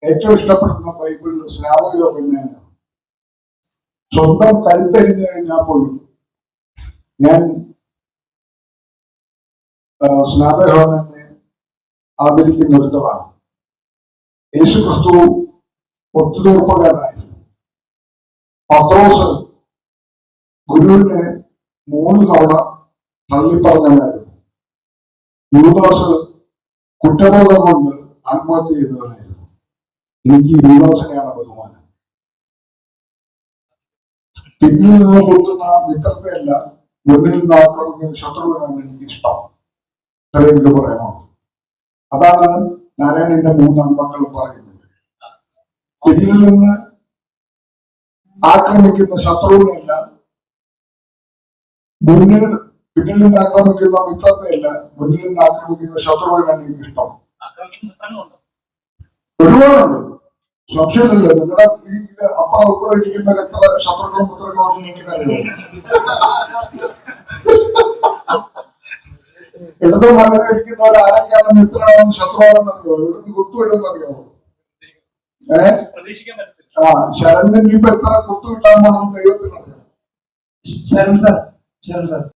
ഏറ്റവും ഇഷ്ടപ്പെടുന്ന ബൈബിളിൽ സ്നാപകയോഹന്നാനാണ്. സ്വന്തം കഴുത്തരിഞ്ഞു കഴിഞ്ഞാൽ പോലും ഞാൻ സ്നാപകയോഹന്നാനെ ആദരിക്കുന്ന ഒരുത്തമാണ്. യേശു ക്രിസ്തു ഒത്തുതീർപ്പുകാരനായിരുന്നു. പത്രോസ് ഗുരുവിനെ 3 തവണ തള്ളിപ്പറഞ്ഞവനായിരുന്നു. യൂദാസ് കുറ്റബോധം കൊണ്ട് ആത്മഹത്യ ചെയ്തവനായിരുന്നു. എനിക്ക് യൂദാസിനെയാണ് ബഹുമാനം. പിന്നിൽ നിന്ന് കുത്തുന്ന മിത്രത്തെയല്ല, മുന്നിൽ നിന്ന് ആക്രമിക്കുന്ന ശത്രുവിനാണ് എനിക്ക് ഇഷ്ടം. അത്ര എനിക്ക് പറയാനുള്ളൂ. അതാണ് നാരായണന്റെ 3 അംഗങ്ങളും പറയുന്നത്. പിന്നിൽ നിന്ന് ആക്രമിക്കുന്ന ശത്രുവിനല്ല, പിന്നിൽ നിന്ന് ആക്രമിക്കുന്ന മിത്രത്തെയല്ല, മുന്നിൽ നിന്ന് ആക്രമിക്കുന്ന ശത്രുവിനാണ് എനിക്ക് ഇഷ്ടം. ഒരുപാടുണ്ട്, സംശയമില്ല. നിങ്ങളുടെ അപ്പുറം അപ്പുറം ഇരിക്കുന്ന എത്ര ശത്രുക്കളും മിത്രങ്ങളും എനിക്കറിയാം. ഇടതു ഭാഗത്ത് ഇരിക്കുന്നവർ ആരൊക്കെയാണ് മിത്രമാണെന്ന് ശത്രുവാണെന്നറിയോ? ഇവിടുന്ന് കുത്തുവിടുന്നറിയോ? ശരണ്യൻ ഇപ്പൊ എത്ര കുത്തു കിട്ടാൻ പോണെന്ന് ദൈവത്തിനറിയാം.